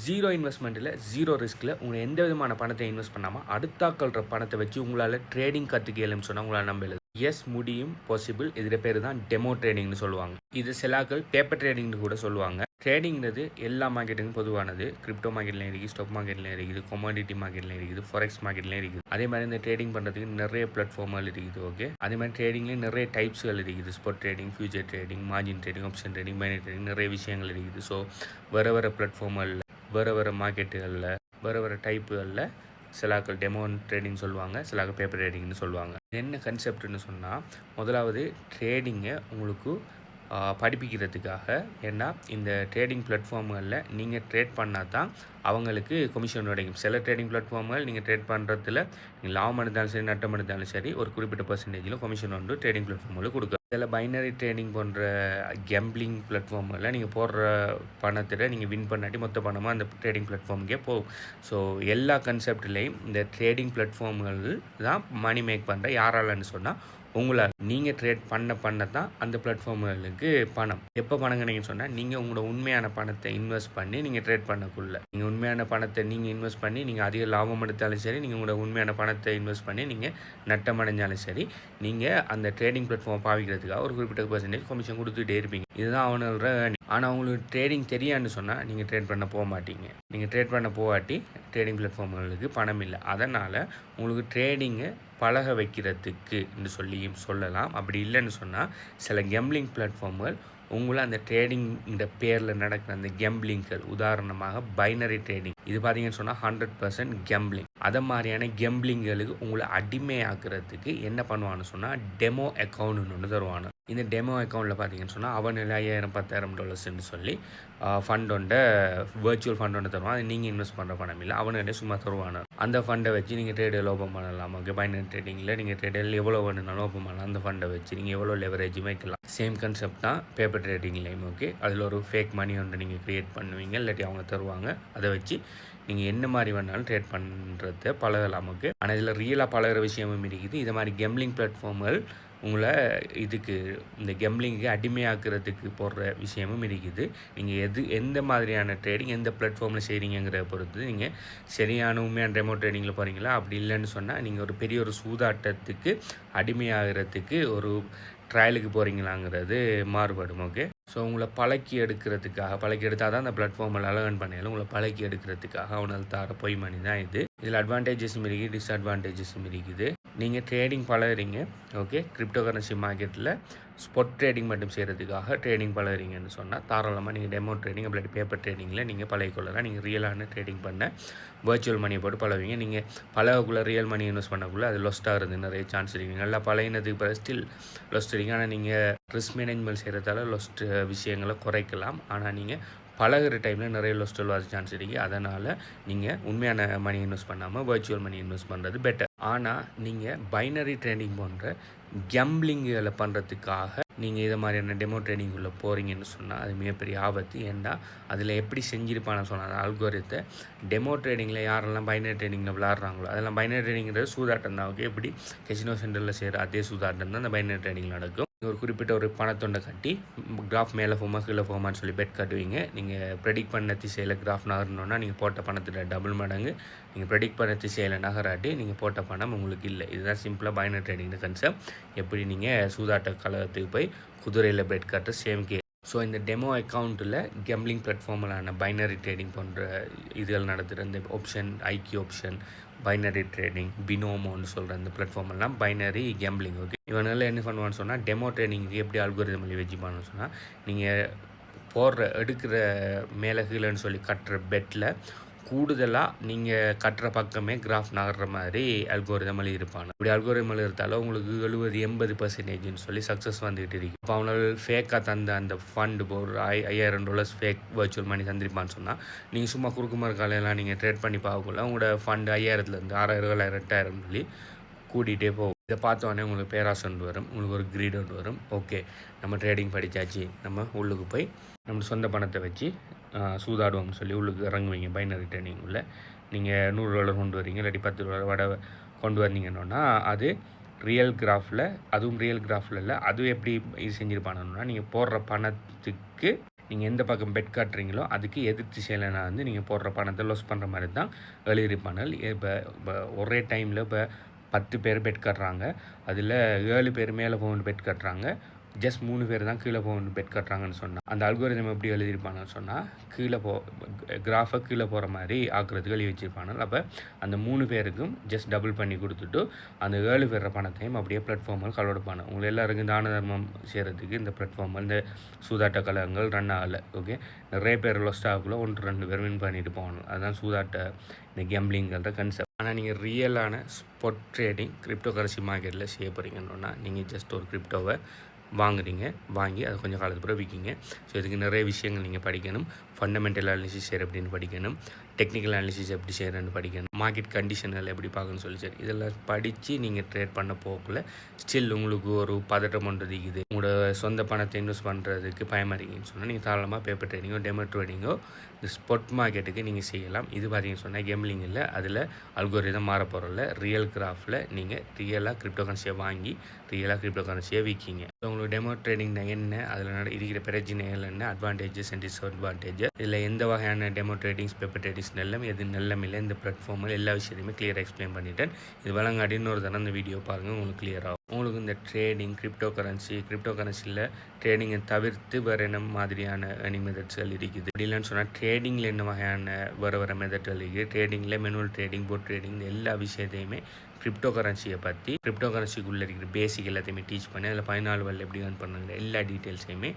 Zero இன்வெஸ்ட்மெண்ட்டில் zero ரிஸ்கில் உங்களை எந்த விதமான பணத்தை இன்வெஸ்ட் பண்ணாமல் அடுத்தாக்கள்ற பணத்தை வச்சு உங்களால் ட்ரேடிங் கற்றுக்கலுன்னு சொன்னால் உங்களால் நம்பல. எஸ், முடியும், பாசிபிள். இதில் பேர் தான் டெமோ ட்ரேடிங்னு சொல்லுவாங்க. இது சிலாக்கள் பேப்பர் ட்ரேடிங்னு கூட சொல்லுவாங்க. ட்ரேடிங்கிறது எல்லா மார்க்கெட்டுக்கும் பொதுவானது. கிரிப்டோ மார்க்கெட்லையும் இருக்குது, ஸ்டாக் மார்க்கெட்லையும் இருக்குது, கமாடிட்டி மார்க்கெட்லையும் இருக்குது, ஃபாரெக்ஸ் மார்க்கெட்லையும் இருக்குது. அதே மாதிரி இந்த ட்ரேடிங் பண்ணுறதுக்கு நிறைய பிளாட்ஃபார்ம்கள் இருக்குது. ஓகே, அதே மாதிரி ட்ரேடிங்லேயும் நிறைய டைப்ஸ்கள் இருக்குது. Spot trading, future trading, margin trading, option trading, binary trading, நிறைய விஷயங்கள் இருக்குது. ஸோ வேறு பிளாட்ஃபார்ம்களில் வேறு மார்க்கெட்டுகளில் வேறு டைப்புகளில் சிலாக்கள் டெமோ ட்ரேடிங் சொல்லுவாங்க, சிலாக்கள் பேப்பர் ட்ரேடிங்னு சொல்லுவாங்க. என்ன கன்செப்ட்னு சொன்னால், முதலாவது ட்ரேடிங்கை உங்களுக்கு படிப்பிக்கிறதுக்காக. ஏன்னா இந்த ட்ரேடிங் பிளாட்ஃபார்ம்களில் நீங்கள் ட்ரேட் பண்ணால் தான் அவங்களுக்கு கமிஷன் கிடைக்கும். சில ட்ரேடிங் பிளாட்ஃபார்ம்கள் நீங்கள் ட்ரேட் பண்ணுறதுல நீங்கள் லாபம் எடுத்தாலும் சரி நட்டம் எடுத்தாலும் சரி ஒரு குறிப்பிட்ட பர்சன்டேஜில் கமிஷன் வந்து ட்ரேடிங் பிளாட்ஃபார்மில் கொடுக்கும். சில பைனரி ட்ரேடிங் போன்ற கேம்பிளிங் பிளாட்ஃபார்மில் நீங்கள் போடுற பணத்தில் நீங்கள் வின் பண்ணாட்டி மொத்த பணமாக அந்த ட்ரேடிங் பிளாட்ஃபார்முக்கே போகும். ஸோ எல்லா கன்செப்ட்லேயும் இந்த ட்ரேடிங் பிளாட்ஃபார்ம்கள் தான் மணி மேக் பண்ணுற. யாராலன்னு சொன்னால் உங்களால் நீங்கள் ட்ரேட் பண்ண தான் அந்த பிளாட்ஃபார்ம்களுக்கு பணம். எப்போ பணம் கிடைக்குன்னு சொன்னால் நீங்கள் உங்களோட உண்மையான பணத்தை இன்வெஸ்ட் பண்ணி நீங்கள் ட்ரேட் பண்ணக்குள்ள நீங்கள் உண்மையான பணத்தை நீங்கள் இன்வெஸ்ட் பண்ணி நீங்கள் அதிக லாபம் எடுத்தாலும் சரி, நீங்கள் உங்களோட உண்மையான பணத்தை இன்வெஸ்ட் பண்ணி நீங்கள் நட்டம் அடைஞ்சாலும் சரி, நீங்கள் அந்த ட்ரேடிங் பிளாட்ஃபார்ம் பாவிக்கிறதுக்காக ஒரு குறிப்பிட்ட பர்சன்டேஜ் கமிஷன் கொடுத்துட்டே இருப்பீங்க. இதுதான் அவனோட. ஆனால் உங்களுக்கு ட்ரேடிங் தெரியான்னு சொன்னால் நீங்கள் ட்ரேட் பண்ண போக மாட்டீங்க. நீங்கள் ட்ரேட் பண்ண போகாட்டி ட்ரேடிங் பிளாட்ஃபார்ம்களுக்கு பணம் இல்லை. அதனால் உங்களுக்கு ட்ரேடிங்கை பழக வைக்கிறதுக்குன்னு சொல்லியும் சொல்லலாம். அப்படி இல்லைன்னு சொன்னால் சில கேம்பிளிங் பிளாட்ஃபார்ம்கள் உங்களை அந்த ட்ரேடிங் இந்த பேரில் நடக்கிற அந்த கேம்பிளிங்கள், உதாரணமாக பைனரி ட்ரேடிங், இது பார்த்தீங்கன்னு சொன்னால் 100% கேம்பிளிங். அதை மாதிரியான கேம்பிளிங்களுக்கு உங்களை அடிமையாக்குறதுக்கு என்ன பண்ணுவான்னு சொன்னால் டெமோ அக்கௌண்ட்னு ஒன்று தருவானு. இந்த டெமோ அக்கௌண்ட்டில் பார்த்தீங்கன்னு சொன்னால் அவனில் $5000 சொல்லி ஃபண்டோண்ட வர்ச்சுவல் ஃபண்டோண்ட தருவான். அது நீங்கள் இன்வெஸ்ட் பண்ணுற பணம் இல்லை, அவனுடைய சும்மா தருவானு. அந்த ஃபண்டை வச்சு நீங்கள் ட்ரேடில் ஓப்பன் பண்ணலாம். ஓகே, பைனரி ட்ரேடிங்கில் நீங்கள் ட்ரேடில் எவ்வளோ வேணுனாலும் ஓப்பன் பண்ணலாம். அந்த ஃபண்டை வச்சு நீங்கள் எவ்வளோ லெவரேஜ் வைக்கலாம். சேம் கான்செப்ட் தான் பேப்பர் ட்ரேடிங்லேயும். ஓகே, அதில் ஒரு ஃபேக் மணி ஒன்று நீங்கள் க்ரியேட் பண்ணுவீங்க, இல்லாட்டி அவங்க தருவாங்க. அதை வச்சு நீங்கள் என்ன மாதிரி வேணாலும் ட்ரேட் பண்ணுறத பழகலாம். ஓகே, ஆனால் இதில் ரியலாக பழகிற விஷயமும் இருக்குது. இது மாதிரி கேம்பிளிங் பிளாட்ஃபார்ம்கள் உங்களை இதுக்கு இந்த கேம்பிளிங்கு அடிமையாக்குறதுக்கு போடுற விஷயமும் இருக்குது. நீங்கள் எந்த மாதிரியான ட்ரேடிங் எந்த பிளாட்ஃபார்மில் செய்கிறீங்கிற பொறுத்து நீங்கள் சரியான உண்மையான டெமோ ட்ரேடிங்கில் போகிறீங்களா. அப்படி இல்லைன்னு சொன்னால் நீங்கள் ஒரு பெரிய ஒரு சூதாட்டத்துக்கு அடிமையாகிறதுக்கு ஒரு ட்ரையலுக்கு போகிறீங்களாங்கிறது மாறுபடும். ஓகே, ஸோ உங்களை பழக்கி எடுத்தால் தான் அந்த பிளாட்ஃபார்மில் அலர்ன் பண்ணாலும் உங்களை பழக்கி எடுக்கிறதுக்காக அவனால் தர பொய் மணி தான் இது. இதில் அட்வான்டேஜஸும் இருக்குது, டிஸ்அட்வான்டேஜஸும் இருக்குது. நீங்கள் ட்ரேடிங் பழகிறீங்க. ஓகே, கிரிப்டோ கரன்சி மார்க்கெட்டில் ஸ்பாட் ட்ரேடிங் மட்டும் செய்கிறதுக்காக ட்ரேடிங் பழகிறீங்கன்னு சொன்னால் தாராளமாக நீங்கள் டெமோ ட்ரேடிங் அப்படி பேப்பர் ட்ரேடிங்கில் நீங்கள் பழகிக்கொள்ளலாம். நீங்கள் ரியலான ட்ரேடிங் பண்ண வர்ச்சுவல் மணியை போட்டு பழகுவீங்க. நீங்கள் பழகக்குள்ளே ரியல் மணி இன்வெஸ்ட் பண்ணக்குள்ளே அது லொஸ்ட் ஆகிறது நிறைய சான்ஸ் இருக்குது. நல்லா பழகினதுக்கு பிறகு ஸ்டில் லொஸ்ட் இருக்குது. ஆனால் நீங்கள் ரிஸ்க் மேனேஜ்மெண்ட் செய்கிறதால லொஸ்ட் விஷயங்களை குறைக்கலாம். ஆனால் நீங்கள் பழகிற டைமில் நிறைய லொஸ்டல் வர சான்ஸ் இருக்குது. அதனால் நீங்கள் உண்மையான மணி இன்வெஸ்ட் பண்ணாமல் வர்ச்சுவல் மணி இன்வெஸ்ட் பண்ணுறது பெட்டர். ஆனால் நீங்கள் பைனரி ட்ரேடிங் போன்ற கேம்பிளிங்களை பண்ணுறதுக்காக நீங்கள் இதை மாதிரியான டெமோ ட்ரேடிங்குள்ளே போகிறீங்கன்னு சொன்னால் அது மிகப்பெரிய ஆபத்து. ஏன்னா அதில் எப்படி செஞ்சிருப்பான்னு சொன்னால் அல்கோரித்தை டெமோ ட்ரேடிங்கில் யாரெல்லாம் பைனரி ட்ரேடிங்கில் விளாட்றாங்களோ அதெல்லாம் பைனரி ட்ரேடிங்கிறது சூதாட்டம் தான். ஓகே, எப்படி கெசினோ சென்டரில் செய்கிற அதே சூதாட்டம் தான் அந்த பைனரி ட்ரேடிங் நடக்கும். ஒரு குறிப்பிட்ட ஒரு பணத்தொண்டை கட்டி கிராஃப் மேலே போமா கீழே போமான்னு சொல்லி பெட் கட்டுவீங்க. நீங்கள் ப்ரெடிக்ட் பண்ண திசையில் கிராஃப் நகரணுன்னா நீங்கள் போட்ட பணத்தில் டபுள் மடங்கு. நீங்கள் ப்ரெடிக்ட் பண்ண திசையில் நகராட்டி நீங்கள் போட்ட பணம் உங்களுக்கு இல்லை. இதுதான் சிம்பிளாக பைனரி ட்ரேடிங் கன்செப்ட். எப்படி நீங்கள் சூதாட்ட கழகத்துக்கு போய் குதிரையில் பெட் கட்டுற சேம் கே. ஸோ இந்த டெமோ அக்கௌண்ட்டில் கேம்பிளிங் பிளாட்ஃபார்மிலான பைனரி ட்ரேடிங் போன்ற இதுகள் நடத்துகிற இந்த ஆப்ஷன், ஐக்கிய ஆப்ஷன், பைனரி ட்ரேடிங், பினோமோன்னு சொல்கிற இந்த பிளாட்ஃபார்ம் எல்லாம் பைனரி கேம்பிளிங். ஓகே, இவனால என்ன பண்ணுவான்னு சொன்னால் டெமோ ட்ரேடிங்க்கு எப்படி அல்கோரிதம் வச்சு பண்ணணும்னு சொன்னால் நீங்கள் எடுக்கிற மேலே கீழேன்னு சொல்லி கட்டுற பெட்டில் கூடுதலாக நீங்கள் கட்டுற பக்கமே கிராஃப் நகர்ற மாதிரி அல்கோரிதம் இருப்பாங்க. இப்படி அல்கோரிதம் இருந்தாலும் உங்களுக்கு 70-80% சொல்லி சக்ஸஸ் வந்துகிட்டு இருக்கு. இப்போ அவனால் ஃபேக்காக தந்த அந்த ஃபண்டு ஒரு $5000 ஃபேக் வர்ச்சுவல் மணி தந்திருப்பான்னு சொன்னால் நீங்கள் சும்மா குறுக்குமார் காலையெல்லாம் நீங்கள் ட்ரேட் பண்ணி பார்க்கக்குள்ள உங்களோட ஃபண்டு 5000-லேருந்து 6000, 7000, 8000 சொல்லி கூட்டிகிட்டே போகும். இதை பார்த்தோன்னே உங்களுக்கு பேராசை ஒன்று வரும், உங்களுக்கு ஒரு கிரீட் ஒன்று வரும். ஓகே, நம்ம ட்ரேடிங் படித்தாச்சு, நம்ம உள்ளுக்கு போய் நம்ம சொந்த பணத்தை வச்சு சூதாடுவோம்னு சொல்லி உள்ளுக்கு இறங்குவீங்க. பைனரி ட்ரேடிங் உள்ள நீங்கள் $100 கொண்டு வரீங்க, இல்லாட்டி $10 வடை கொண்டு வந்தீங்கன்னா அது ரியல் கிராஃபில், அதுவும் ரியல் கிராஃபில் இல்லை, அது எப்படி இது செஞ்சுருப்பானுன்னா நீங்கள் போடுற பணத்துக்கு நீங்கள் எந்த பக்கம் பெட் காட்டுறீங்களோ அதுக்கு எதிர் திசையில் நான் வந்து நீங்கள் போடுற பணத்தை லாஸ் பண்ணுற மாதிரி தான் ஏர்லி ரிப்பனல். இப்போ ஒரே டைமில் இப்போ 10 பேர் பெட் கட்டுறாங்க, அதில் 7 பேர் மேலே போகணும் பெட் கட்டுறாங்க, ஜஸ்ட் 3 பேர் தான் கீழே போகணும் பெட் கட்டுறாங்கன்னு சொன்னால் அந்த அல்கோரிதம் எப்படி எழுதியிருப்பாங்கன்னு சொன்னால் கிராஃபை கீழே போகிற மாதிரி ஆக்குறதுக்கு எழுதி வச்சுருப்பாங்க. அப்போ அந்த 3 பேருக்கும் ஜஸ்ட் டபுள் பண்ணி கொடுத்துட்டு அந்த 7 பேர் பணத்தையும் அப்படியே பிளாட்ஃபார்மில் கலவெடுப்பாங்க. உங்களை எல்லாருக்கும் தான தர்மம் செய்கிறதுக்கு இந்த பிளாட்ஃபார்மில் இந்த சூதாட்ட கலகங்கள் ரன் ஆகலை. ஓகே, நிறைய பேர் லொஸ்ட் ஆகக்குள்ள 1-2 பேர் வின் பண்ணிட்டு போகணும். அதுதான் சூதாட்ட இந்த கேம்பிளிங்கிற கன்செப்ட். ஆனால் நீங்கள் ரியலான ஸ்பாட் ட்ரேடிங் கிரிப்டோ கரன்சி மார்க்கெட்டில் செய்ய போகிறீங்கன்னா நீங்கள் ஜஸ்ட் ஒரு கிரிப்டோவை வாங்கி அதை கொஞ்சம் காலத்துக்கு பிறகு விற்கிங்க. ஸோ இதுக்கு நிறைய விஷயங்கள் நீங்கள் படிக்கணும். ஃபண்டமெண்டல் அனாலிசிஸ் எப்படின்னு படிக்கணும், டெக்னிக்கல் அனாலிசிஸ் எப்படி செய்கிறேன்னு படிக்கணும், மார்க்கெட் கண்டிஷனில் எப்படி பார்க்கணும்னு சொல்லி சரி இதெல்லாம் படித்து நீங்கள் ட்ரேட் பண்ண போகக்குள்ள ஸ்டில் உங்களுக்கு ஒரு பதட்டம் ஒன்று இருக்குது. உங்களோட சொந்த பணத்தை இன்வெஸ்ட் பண்ணுறதுக்கு பயமாறிங்கன்னு சொன்னால் நீங்கள் தாராளமாக பேப்பர் ட்ரேடிங்கோ டெமோ ட்ரேடிங்கோ இந்த ஸ்பாட் மார்க்கெட்டுக்கு நீங்கள் செய்யலாம். இது பார்த்தீங்கன்னு சொன்னால் கேம்பிளிங் இல்லை, அதில் அல்கோரிதம் மாற போகிறதில்ல. ரியல் கிராஃபில் நீங்கள் ரியலாக கிரிப்டோ கரன்சியை வாங்கி ரியலாக கிரிப்டோ கரன்சியை விற்கிங்க. உங்களுக்கு டெமோ ட்ரேடிங் என்ன, அதில் இருக்கிற பிரச்சனைகள் என்ன, அட்வான்டேஜஸ் அண்ட் டிஸ்அட்வான்டேஜஸ், இதில் எந்த வகையான டெமோ ட்ரேடிங்ஸ் பேப்பர் ட்ரேடிங்ஸ் நல்லம் எது நல்லம் இல்லை, இந்த பிளாட்ஃபார்மில் எல்லா விஷயத்தையுமே கிளியராக எக்ஸ்பிளைன் பண்ணிட்டேன். இது வழங்காடி இன்னொரு தடவை அந்த வீடியோ பாருங்கள், உங்களுக்கு கிளியர் ஆகும். உங்களுக்கு இந்த ட்ரேடிங் கிரிப்டோ கரன்சியில் ட்ரேடிங்கை தவிர்த்து வேறு என்ன மாதிரியான ஏர்னிங் மெத்தட்ஸ்கள் இருக்குது அப்படி இல்லைன்னு சொன்னால் ட்ரேடிங்கில் என்ன வகையான வேறு மெத்தட்கள் இருக்குது, ட்ரேடிங்கில் மேனுவல் ட்ரேடிங் போட் ட்ரேடிங் எல்லா விஷயத்தையுமே கிரிப்டோ கரன்சிக்குள்ளே இருக்கிற பேசிக் எல்லாத்தையுமே டீச் பண்ணி அதில் 14 வரல எப்படி ஏர்ன் பண்ணுங்க எல்லா டீட்டெயில்ஸையுமே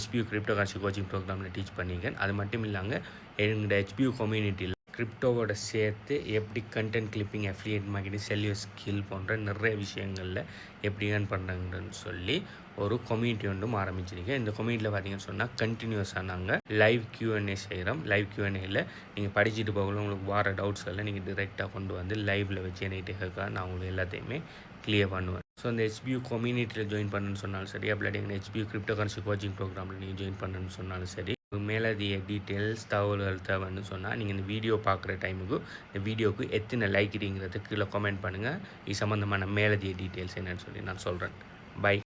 HBU கிரிப்டோ கரன்சி கோச்சிங் ப்ரோக்ராமில் டீச் பண்ணியிருக்கேன். அது மட்டும் இல்லாமல் எங்களோட HBU கம்யூனிட்டியில் கிரிப்டோவோட சேர்த்து எப்படி கண்டென்ட் கிளிப்பிங், அஃபிலியேட் மார்க்கெட்டிங், செல்லியர் ஸ்கில் போன்ற நிறைய விஷயங்களில் எப்படி ஏர்ன் பண்ணுறாங்கன்னு சொல்லி ஒரு கம்யூனிட்டி ஒன்றும் ஆரம்பிச்சிருக்கேன். இந்த கம்யூனிட்டியில் பார்த்தீங்கன்னு சொன்னால் கண்டினியூஸாக நாங்கள் லைவ் Q&A செய்கிறோம். லைவ் Q&Aயில் நீங்கள் படிச்சுட்டு போகல உங்களுக்கு வர டவுட்ஸ் எல்லாம் நீங்கள் டிரெக்டாக கொண்டு வந்து லைவில் வச்சு என்னைட்டு கேட்க நான் உங்களுக்கு எல்லாத்தையுமே கிளியர் பண்ணுவேன். ஸோ அந்த HBU கம்யூனிட்டியில் ஜாயின் பண்ணணுன்னு சொன்னாலும் சரி, அப்படி எங்கள் HBU கிரிப்டோ கரன்சி கோச்சிங் ப்ரோக்ராமில் நீங்கள் ஜாயின் பண்ணணுன்னு சொன்னாலும் சரி, மேலதிக டீட்டெயில்ஸ் தகவல்கள் தேவைன்னு சொன்னால் நீங்கள் இந்த வீடியோ பார்க்குற டைமுக்கு இந்த வீடியோவுக்கு எத்தனை லைக் இடிங்கிறத கீழே கமெண்ட் பண்ணுங்கள். இது சம்மந்தமான மேலதிக டீட்டெயில்ஸ் என்னன்னு சொல்லி நான் சொல்கிறேன். பை.